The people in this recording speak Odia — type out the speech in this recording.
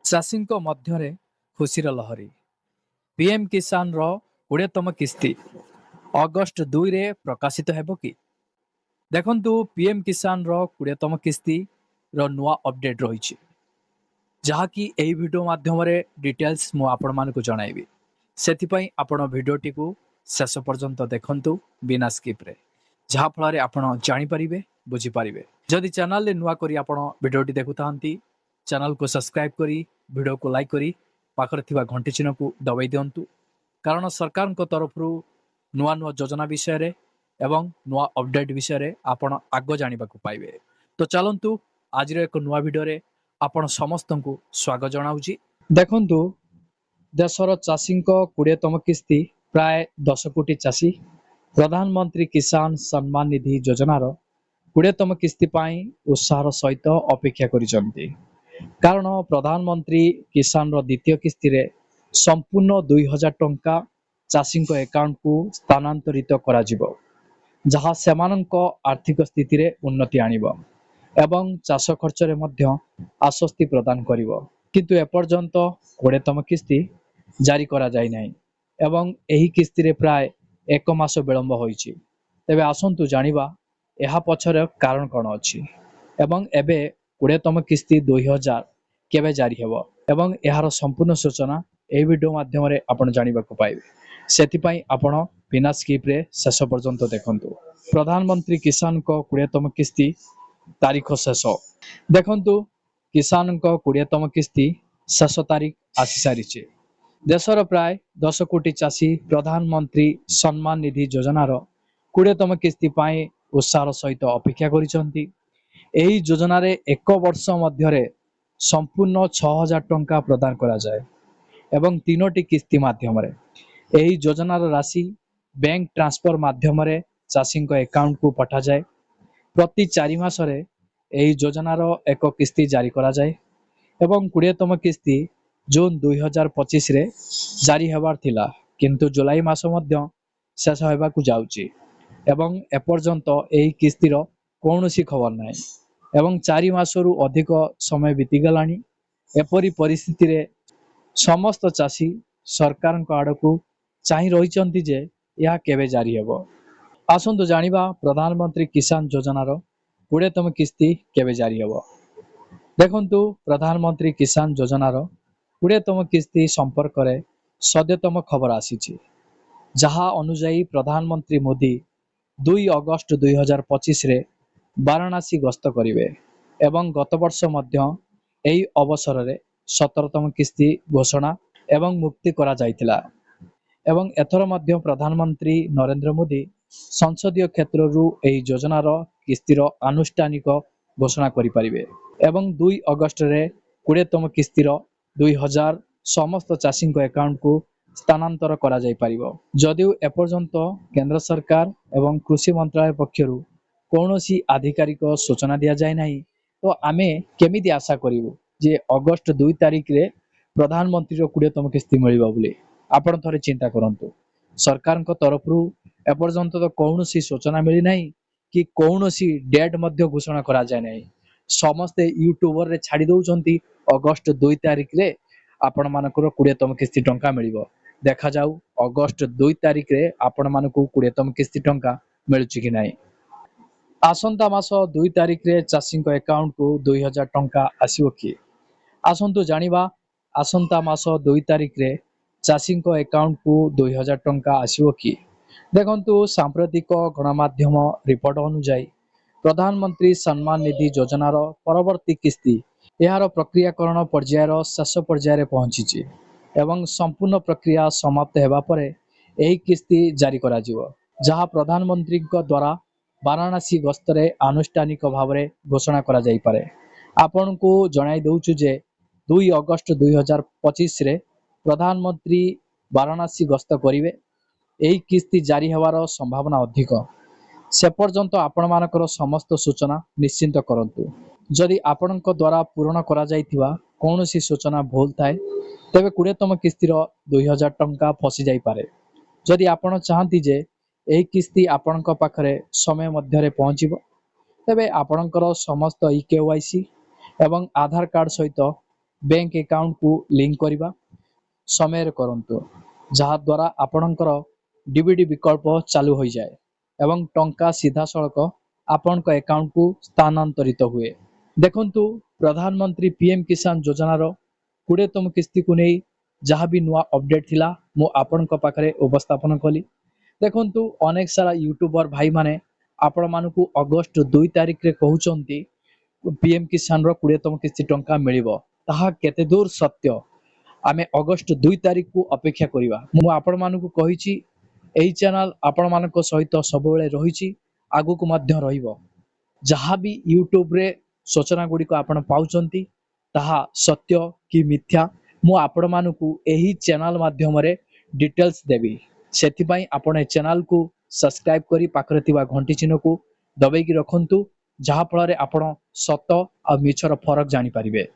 ଚାଷୀଙ୍କ ମଧ୍ୟରେ ଖୁସିର ଲହରୀ। ପିଏମ୍ କିଷାନର 20ତମ କିସ୍ତି ଅଗଷ୍ଟ 2ରେ ପ୍ରକାଶିତ ହେବ କି? ଦେଖନ୍ତୁ, ପିଏମ୍ କିଷାନର 20ତମ କିସ୍ତିର ନୂଆ ଅପଡେଟ୍ ରହିଛି, ଯାହାକି ଏହି ଭିଡ଼ିଓ ମାଧ୍ୟମରେ ଡିଟେଲ୍ସ ମୁଁ ଆପଣମାନଙ୍କୁ ଜଣାଇବି। ସେଥିପାଇଁ ଆପଣ ଭିଡ଼ିଓଟିକୁ ଶେଷ ପର୍ଯ୍ୟନ୍ତ ଦେଖନ୍ତୁ ବିନା ସ୍କିପ୍ରେ, ଯାହାଫଳରେ ଆପଣ ଜାଣିପାରିବେ, ବୁଝିପାରିବେ। ଯଦି ଚ୍ୟାନେଲରେ ନୂଆ କରି ଆପଣ ଭିଡ଼ିଓଟି ଦେଖୁଥାନ୍ତି, ଚ୍ୟାନେଲକୁ ସବସ୍କ୍ରାଇବ୍ କରି ଭିଡ଼ିଓକୁ ଲାଇକ୍ କରି ପାଖରେ ଥିବା ଘଣ୍ଟି ଚିହ୍ନକୁ ଦବାଇ ଦିଅନ୍ତୁ, କାରଣ ସରକାରଙ୍କ ତରଫରୁ ନୂଆ ନୂଆ ଯୋଜନା ବିଷୟରେ ଏବଂ ନୂଆ ଅପଡେଟ୍ ବିଷୟରେ ଆପଣ ଆଗ ଜାଣିବାକୁ ପାଇବେ। ତ ଚାଲନ୍ତୁ, ଆଜିର ଏକ ନୂଆ ଭିଡ଼ିଓରେ ଆପଣ ସମସ୍ତଙ୍କୁ ସ୍ୱାଗତ ଜଣାଉଛି। ଦେଖନ୍ତୁ, ଦେଶର ଚାଷୀଙ୍କ 20ତମ କିସ୍ତି ପ୍ରାୟ 10 କୋଟି ଚାଷୀ ପ୍ରଧାନମନ୍ତ୍ରୀ କିଷାନ ସମ୍ମାନ ନିଧି ଯୋଜନାର 20ତମ କିସ୍ତି ପାଇଁ ଉତ୍ସାହର ସହିତ ଅପେକ୍ଷା କରିଛନ୍ତି। କାରଣ ପ୍ରଧାନମନ୍ତ୍ରୀ କିଷାନର ଦ୍ୱିତୀୟ କିସ୍ତିରେ ସମ୍ପୂର୍ଣ୍ଣ 2,000 ଟଙ୍କା ଚାଷୀଙ୍କ ଆକାଉଣ୍ଟକୁ ସ୍ଥାନାନ୍ତରିତ କରାଯିବ, ଯାହା ସେମାନଙ୍କ ଆର୍ଥିକ ସ୍ଥିତିରେ ଉନ୍ନତି ଆଣିବ ଏବଂ ଚାଷ ଖର୍ଚ୍ଚରେ ମଧ୍ୟ ଆଶ୍ୱସ୍ତି ପ୍ରଦାନ କରିବ। କିନ୍ତୁ ଏପର୍ଯ୍ୟନ୍ତ 20ତମ କିସ୍ତି ଜାରି କରାଯାଇନାହିଁ ଏବଂ ଏହି କିସ୍ତିରେ ପ୍ରାୟ 1 ମାସ ବିଳମ୍ବ ହୋଇଛି। ତେବେ ଆସନ୍ତୁ ଜାଣିବା ଏହା ପଛରେ କାରଣ କ'ଣ ଅଛି ଏବଂ ଏବେ 20ତମ କିସ୍ତି 2,000 କେବେ ଜାରି ହେବ ଏବଂ ଏହାର ସମ୍ପୂର୍ଣ୍ଣ ସୂଚନା ଏହି ଭିଡ଼ିଓ ମାଧ୍ୟମରେ ଆପଣ ଜାଣିବାକୁ ପାଇବେ। ସେଥିପାଇଁ ଆପଣ ବିନା ସ୍କିପ୍ରେ ଶେଷ ପର୍ଯ୍ୟନ୍ତ ଦେଖନ୍ତୁ। ପ୍ରଧାନମନ୍ତ୍ରୀ କିଷାନଙ୍କ 20ତମ କିସ୍ତି ତାରିଖ ଶେଷ। ଦେଖନ୍ତୁ, କିଷାନଙ୍କ 20ତମ କିସ୍ତି ଶେଷ ତାରିଖ ଆସିସାରିଛି। ଦେଶର ପ୍ରାୟ 10 କୋଟି ଚାଷୀ ପ୍ରଧାନମନ୍ତ୍ରୀ ସମ୍ମାନ ନିଧି ଯୋଜନାର 20ତମ କିସ୍ତି ପାଇଁ ଉତ୍ସାହର ସହିତ ଅପେକ୍ଷା କରିଛନ୍ତି। ଏହି ଯୋଜନାରେ 1 ବର୍ଷ ମଧ୍ୟରେ ସମ୍ପୂର୍ଣ୍ଣ 6,000 ଟଙ୍କା ପ୍ରଦାନ କରାଯାଏ ଏବଂ 3ଟି କିସ୍ତି ମାଧ୍ୟମରେ। ଏହି ଯୋଜନାର ରାଶି ବ୍ୟାଙ୍କ ଟ୍ରାନ୍ସଫର ମାଧ୍ୟମରେ ଚାଷୀଙ୍କ ଆକାଉଣ୍ଟକୁ ପଠାଯାଏ। ପ୍ରତି 4 ମାସରେ ଏହି ଯୋଜନାର ଏକ କିସ୍ତି ଜାରି କରାଯାଏ ଏବଂ 20ତମ କିସ୍ତି ଜୁନ୍ 2025ରେ ଜାରି ହେବାର ଥିଲା, କିନ୍ତୁ ଜୁଲାଇ ମାସ ମଧ୍ୟ ଶେଷ ହେବାକୁ ଯାଉଛି ଏବଂ ଏପର୍ଯ୍ୟନ୍ତ ଏହି କିସ୍ତିର କୌଣସି ଖବର ନାହିଁ ଏବଂ 4 ମାସରୁ ଅଧିକ ସମୟ ବିତିଗଲାଣି। ଏପରି ପରିସ୍ଥିତିରେ ସମସ୍ତ ଚାଷୀ ସରକାରଙ୍କ ଆଡ଼କୁ ଚାହିଁ ରହିଛନ୍ତି ଯେ ଏହା କେବେ ଜାରି ହେବ। ଆସନ୍ତୁ ଜାଣିବା ପ୍ରଧାନମନ୍ତ୍ରୀ କିଷାନ ଯୋଜନାର 20ତମ କିସ୍ତି କେବେ ଜାରି ହେବ। ଦେଖନ୍ତୁ, ପ୍ରଧାନମନ୍ତ୍ରୀ କିଷାନ ଯୋଜନାର 20ତମ କିସ୍ତି ସମ୍ପର୍କରେ ସଦ୍ୟତମ ଖବର ଆସିଛି, ଯାହା ଅନୁଯାୟୀ ପ୍ରଧାନମନ୍ତ୍ରୀ ମୋଦି 2 ଅଗଷ୍ଟ 2025ରେ ବାରାଣାସୀ ଗସ୍ତ କରିବେ ଏବଂ ଗତ ବର୍ଷ ମଧ୍ୟ ଏହି ଅବସରରେ 17ତମ କିସ୍ତି ଘୋଷଣା ଏବଂ ମୁକ୍ତି କରାଯାଇଥିଲା ଏବଂ ଏଥର ମଧ୍ୟ ପ୍ରଧାନମନ୍ତ୍ରୀ ନରେନ୍ଦ୍ର ମୋଦି ସଂସଦୀୟ କ୍ଷେତ୍ରରୁ ଏହି ଯୋଜନାର କିସ୍ତିର ଆନୁଷ୍ଠାନିକ ଘୋଷଣା କରିପାରିବେ ଏବଂ 2 ଅଗଷ୍ଟରେ 20ତମ କିସ୍ତିର 2,000 ସମସ୍ତ ଚାଷୀଙ୍କ ଆକାଉଣ୍ଟକୁ ସ୍ଥାନାନ୍ତର କରାଯାଇପାରିବ। ଯଦିଓ ଏପର୍ଯ୍ୟନ୍ତ କେନ୍ଦ୍ର ସରକାର ଏବଂ କୃଷି ମନ୍ତ୍ରାଳୟ ପକ୍ଷରୁ କୌଣସି ଆଧିକାରିକ ସୂଚନା ଦିଆଯାଇ ନାହିଁ, ତ ଆମେ କେମିତି ଆଶା କରିବୁ ଯେ ଅଗଷ୍ଟ 2 ତାରିଖରେ ପ୍ରଧାନମନ୍ତ୍ରୀର 20ତମ କିସ୍ତି ମିଳିବ ବୋଲି? ଆପଣ ଥରେ ଚିନ୍ତା କରନ୍ତୁ। ସରକାରଙ୍କ ତରଫରୁ ଏପର୍ଯ୍ୟନ୍ତ ତ କୌଣସି ସୂଚନା ମିଳିନାହିଁ କି କୌଣସି ଡେଟ୍ ମଧ୍ୟ ଘୋଷଣା କରାଯାଏ ନାହିଁ। ସମସ୍ତେ ୟୁଟ୍ୟୁବରେ ଛାଡ଼ି ଦେଉଛନ୍ତି ଅଗଷ୍ଟ 2 ତାରିଖରେ ଆପଣମାନଙ୍କର 20ତମ କିସ୍ତି ଟଙ୍କା ମିଳିବ। ଦେଖାଯାଉ ଅଗଷ୍ଟ 2 ତାରିଖରେ ଆପଣମାନଙ୍କୁ 20ତମ କିସ୍ତି ଟଙ୍କା ମିଳୁଛି କି ନାହିଁ। ଆସନ୍ତା ମାସ 2 ତାରିଖରେ ଚାଷୀଙ୍କ ଆକାଉଣ୍ଟକୁ 2,000 ଟଙ୍କା ଆସିବ କି? ଆସନ୍ତୁ ଜାଣିବା ଆସନ୍ତା ମାସ 2 ତାରିଖରେ ଚାଷୀଙ୍କ ଆକାଉଣ୍ଟକୁ 2,000 ଟଙ୍କା ଆସିବ କି? ଦେଖନ୍ତୁ, ସାମ୍ପ୍ରତିକ ଗଣମାଧ୍ୟମ ରିପୋର୍ଟ ଅନୁଯାୟୀ ପ୍ରଧାନମନ୍ତ୍ରୀ ସମ୍ମାନ ନିଧି ଯୋଜନାର ପରବର୍ତ୍ତୀ କିସ୍ତି ଏହାର ପ୍ରକ୍ରିୟାକରଣ ପର୍ଯ୍ୟାୟର ଶେଷ ପର୍ଯ୍ୟାୟରେ ପହଞ୍ଚିଛି ଏବଂ ସମ୍ପୂର୍ଣ୍ଣ ପ୍ରକ୍ରିୟା ସମାପ୍ତ ହେବା ପରେ ଏହି କିସ୍ତି ଜାରି କରାଯିବ, ଯାହା ପ୍ରଧାନମନ୍ତ୍ରୀଙ୍କ ଦ୍ୱାରା ବାରାଣାସୀ ଗସ୍ତରେ ଆନୁଷ୍ଠାନିକ ଭାବରେ ଘୋଷଣା କରାଯାଇପାରେ। ଆପଣଙ୍କୁ ଜଣାଇ ଦେଉଛୁ ଯେ 2 ଅଗଷ୍ଟ 2025ରେ ପ୍ରଧାନମନ୍ତ୍ରୀ ବାରାଣାସୀ ଗସ୍ତ କରିବେ। ଏହି କିସ୍ତି ଜାରି ହେବାର ସମ୍ଭାବନା ଅଧିକ। ସେ ପର୍ଯ୍ୟନ୍ତ ଆପଣମାନଙ୍କର ସମସ୍ତ ସୂଚନା ନିଶ୍ଚିନ୍ତ କରନ୍ତୁ। ଯଦି ଆପଣଙ୍କ ଦ୍ୱାରା ପୂରଣ କରାଯାଇଥିବା କୌଣସି ସୂଚନା ଭୁଲ ଥାଏ, ତେବେ 20ତମ କିସ୍ତିର 2,000 ଟଙ୍କା ଫସିଯାଇପାରେ। ଯଦି ଆପଣ ଚାହାନ୍ତି ଯେ ଏହି କିସ୍ତି ଆପଣଙ୍କ ପାଖରେ ସମୟ ମଧ୍ୟରେ ପହଞ୍ଚିବ, ତେବେ ଆପଣଙ୍କର ସମସ୍ତ EKYC ଏବଂ ଆଧାର କାର୍ଡ଼ ସହିତ बैंक अकाउंट को लिंक करवा समय करंतु जहा द्वारा आपणकर डीबीडी विकल्प चालू हो जाए एवं टंका सीधा सड़क आपण अकाउंट को स्थानांतरित हुए। देखंतु प्रधानमंत्री पीएम किसान योजनार 20तम किस्ती को नहीं जहाँ भी नुआ अपडेट थिला मु आपण पाखे उपस्थापन कली। देखंतु अनेक सारा यूट्यूबर भाई माने आपण मानकु अगस्त 2 तारिख रे कहउचंती पीएम किसान रो 20तम किस्ती टंका मिलिबो ताहा केते दूर सत्य आमे अगस्त 2 तारिख को अपेक्षा करिवा। मु आपण मानकु कहिछि एही चैनल आपण मानक सहित सबवेले रहिछि आगु को मध्य रहिबो। जहाँ भी यूट्यूब रे सूचना गुडी को आपण पाउचंती ताहा सत्य कि मिथ्या मु आपण मानकु एही चैनल माध्यम रे डिटेल्स देबी। सेति पई आपण ए चैनल को सब्सक्राइब करी पाखरे थिबा घंटी चिन्ह को दबाई की रखंतु जहाँ फल रे आपण सत आ मिछर फरक जानि परिबे।